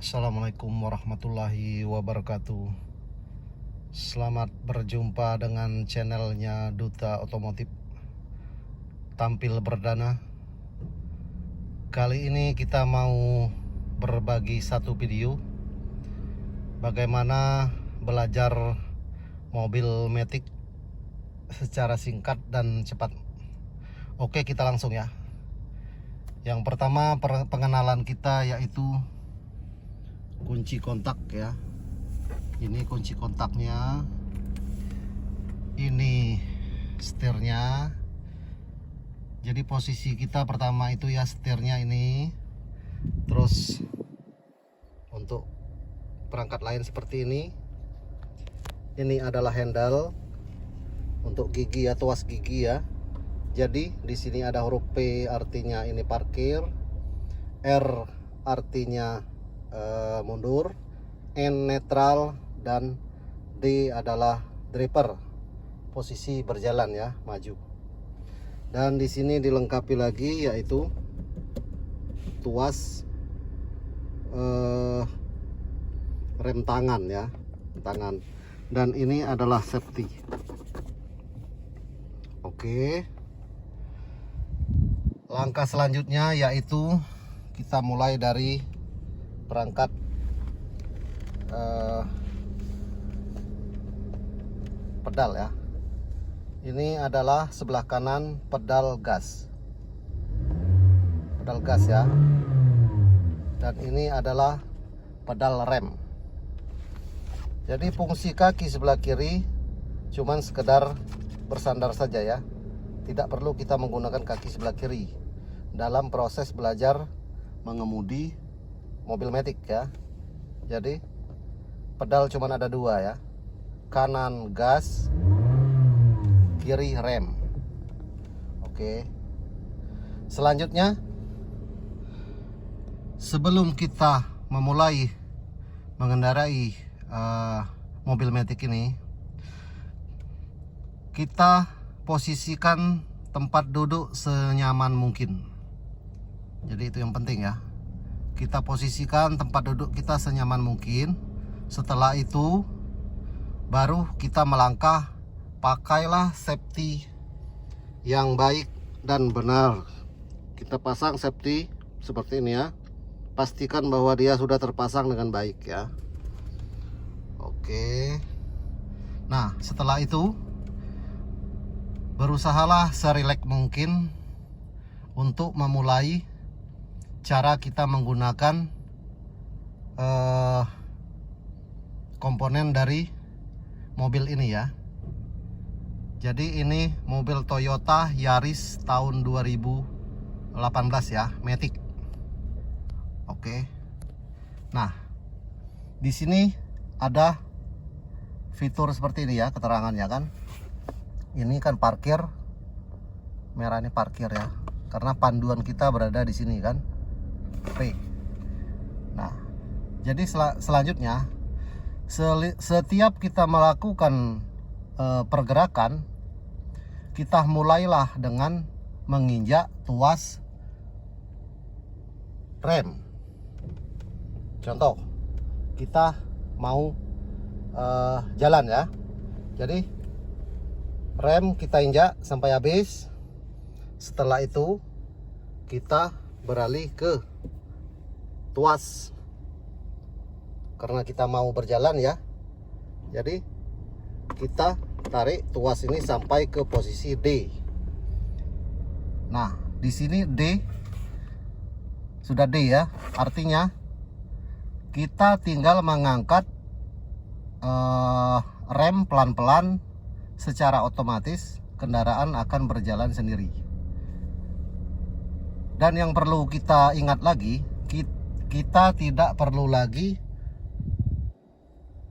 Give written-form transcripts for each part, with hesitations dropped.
Assalamualaikum warahmatullahi wabarakatuh. Selamat berjumpa dengan channelnya Duta Otomotif Tampil Berdana. Kali ini kita mau berbagi satu video bagaimana belajar mobil Matic secara singkat dan cepat. Oke, kita langsung ya. Yang pertama pengenalan kita yaitu kunci kontak ya. Ini kunci kontaknya, ini setirnya. Jadi posisi kita pertama itu ya setirnya ini. Terus untuk perangkat lain seperti ini. Ini adalah handle untuk gigi ya, tuas gigi ya. Jadi di sini ada huruf P artinya ini parkir, R artinya mundur, N netral, dan D adalah driver, posisi berjalan ya, maju. Dan di sini dilengkapi lagi yaitu tuas rem tangan ya, tangan. Dan ini adalah safety. Oke. Langkah selanjutnya yaitu kita mulai dari perangkat pedal ya. Ini adalah sebelah kanan pedal gas ya, dan ini adalah pedal rem. Jadi fungsi kaki sebelah kiri cuman sekedar bersandar saja ya, tidak perlu kita menggunakan kaki sebelah kiri dalam proses belajar mengemudi mobil Matic ya. Jadi pedal cuman ada dua ya, kanan gas, kiri rem. Oke. Selanjutnya, sebelum kita memulai mengendarai mobil Matic ini, kita posisikan tempat duduk senyaman mungkin. Jadi itu yang penting ya. Kita posisikan tempat duduk kita senyaman mungkin. Setelah itu baru kita melangkah. Pakailah safety yang baik dan benar. Kita pasang safety seperti ini ya. Pastikan bahwa dia sudah terpasang dengan baik ya. Oke. Nah, setelah itu berusahalah serileks mungkin untuk memulai cara kita menggunakan komponen dari mobil ini ya. Jadi ini mobil Toyota Yaris tahun 2018 ya, Matic. Oke. Nah, di sini ada fitur seperti ini ya, keterangannya kan. Ini kan parkir, merah ini parkir ya, karena panduan kita berada di sini kan, P. Nah, jadi selanjutnya setiap kita melakukan pergerakan, kita mulailah dengan menginjak tuas rem. Contoh, kita mau jalan ya. Jadi rem kita injak sampai habis. Setelah itu kita beralih ke tuas, karena kita mau berjalan ya. Jadi kita tarik tuas ini sampai ke posisi D. Nah, di sini D sudah D ya. Artinya kita tinggal mengangkat rem pelan-pelan, secara otomatis kendaraan akan berjalan sendiri. Dan yang perlu kita ingat lagi, kita tidak perlu lagi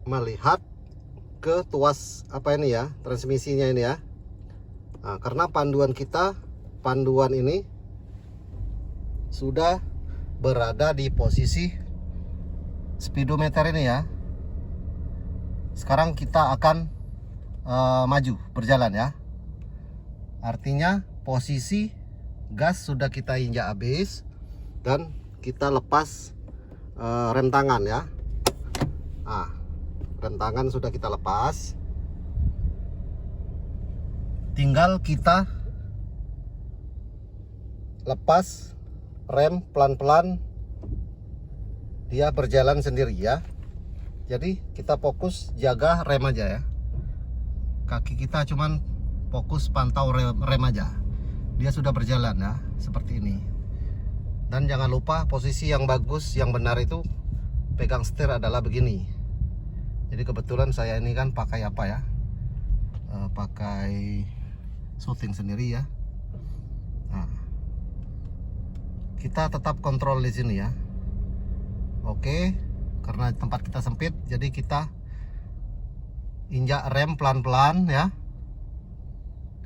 melihat ke tuas apa ini ya, transmisinya ini ya. Nah, karena panduan ini sudah berada di posisi speedometer ini ya. Sekarang kita akan maju berjalan ya. Artinya posisi gas sudah kita injak habis dan kita lepas rem tangan ya. Nah, rem tangan sudah kita lepas. Tinggal kita lepas rem pelan-pelan, dia berjalan sendiri ya. Jadi kita fokus jaga rem aja ya. Kaki kita cuman fokus pantau rem aja. Dia sudah berjalan ya, seperti ini. Dan jangan lupa posisi yang bagus, yang benar itu pegang setir adalah begini. Jadi kebetulan saya ini kan pakai apa ya, pakai shooting sendiri ya. Nah, kita tetap kontrol di sini ya. Oke, karena tempat kita sempit, jadi kita injak rem pelan-pelan ya.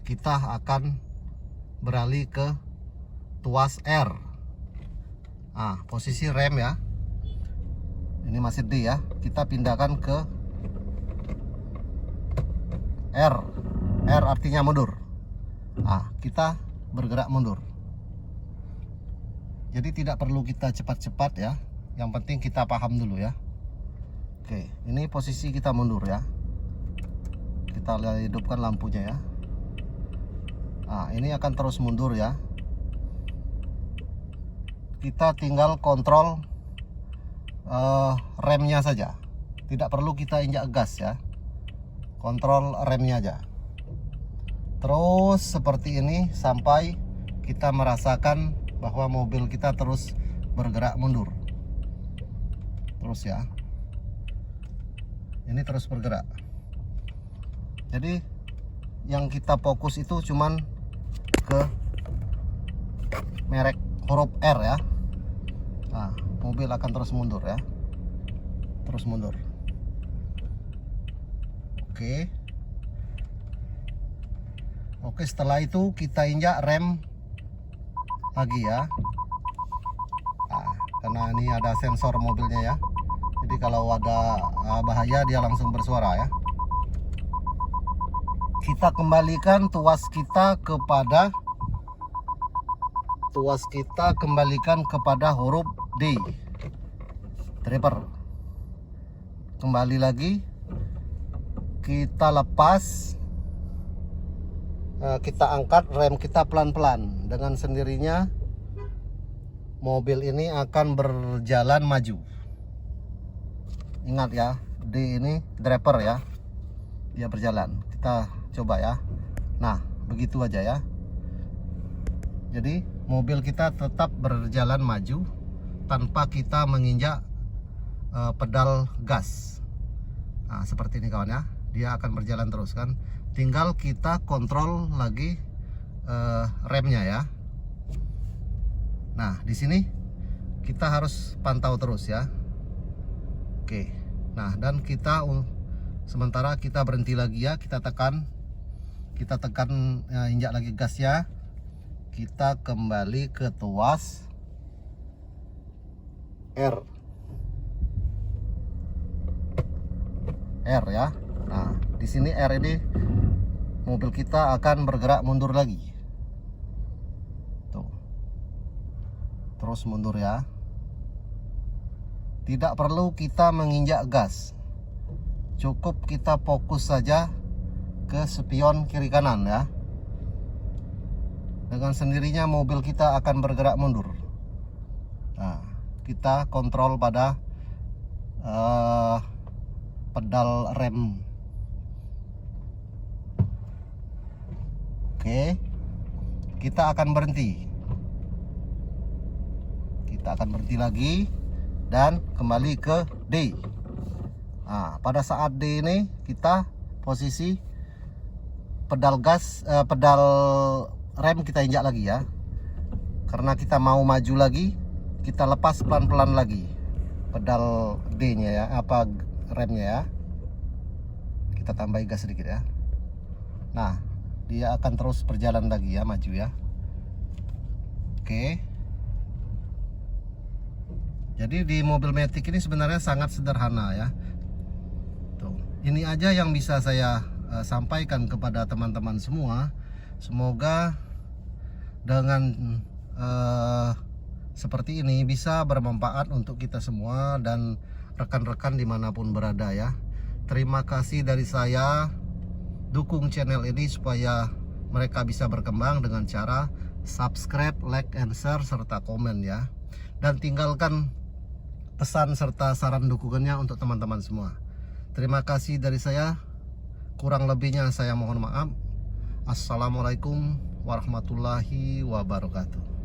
Kita akan beralih ke tuas R. Nah, posisi rem ya. Ini masih D ya. Kita pindahkan ke R. R artinya mundur. Nah, kita bergerak mundur. Jadi tidak perlu kita cepat-cepat ya. Yang penting kita paham dulu ya. Oke, ini posisi kita mundur ya. Kita hidupkan lampunya ya. Nah, ini akan terus mundur ya. Kita tinggal kontrol remnya saja. Tidak perlu kita injak gas ya. Kontrol remnya aja. Terus seperti ini sampai kita merasakan bahwa mobil kita terus bergerak mundur. Terus ya. Ini terus bergerak. Jadi yang kita fokus itu cuman ke merek huruf R ya. Nah, mobil akan terus mundur ya. Terus mundur. Oke. Oke, setelah itu kita injak rem lagi ya. Nah, karena ini ada sensor mobilnya ya. Jadi kalau ada bahaya dia langsung bersuara ya. Kita kembalikan tuas kita kepada huruf D. Driver. Kembali lagi. Kita lepas. Kita angkat rem kita pelan-pelan. Dengan sendirinya mobil ini akan berjalan maju. Ingat ya, D ini driver ya. Dia berjalan. Kita coba ya. Nah, begitu aja ya. Jadi mobil kita tetap berjalan maju tanpa kita menginjak pedal gas. Nah, seperti ini kawan ya. Dia akan berjalan terus kan. Tinggal kita kontrol lagi remnya ya. Nah, di sini kita harus pantau terus ya. Oke. Nah, dan kita sementara kita berhenti lagi ya. Kita tekan injak lagi gas ya. Kita kembali ke tuas R ya. Nah, di sini R ini mobil kita akan bergerak mundur lagi. Tuh. Terus mundur ya. Tidak perlu kita menginjak gas. Cukup kita fokus saja ke spion kiri kanan ya. Dengan sendirinya mobil kita akan bergerak mundur. Nah, kita kontrol pada pedal rem. Oke, kita akan berhenti. Kita akan berhenti lagi dan kembali ke D. Nah, pada saat D ini kita posisi pedal rem kita injak lagi ya. Karena kita mau maju lagi, kita lepas pelan-pelan lagi pedal D-nya ya, remnya ya. Kita tambahi gas sedikit ya. Nah, dia akan terus berjalan lagi ya, maju ya. Oke. Jadi di mobil Matic ini sebenarnya sangat sederhana ya. Tuh, ini aja yang bisa saya sampaikan kepada teman-teman semua. Semoga dengan seperti ini bisa bermanfaat untuk kita semua dan rekan-rekan dimanapun berada ya. Terima kasih dari saya. Dukung channel ini supaya mereka bisa berkembang dengan cara subscribe, like, and share, serta komen ya. Dan tinggalkan pesan serta saran dukungannya untuk teman-teman semua. Terima kasih dari saya. Kurang lebihnya saya mohon maaf. Assalamualaikum warahmatullahi wabarakatuh.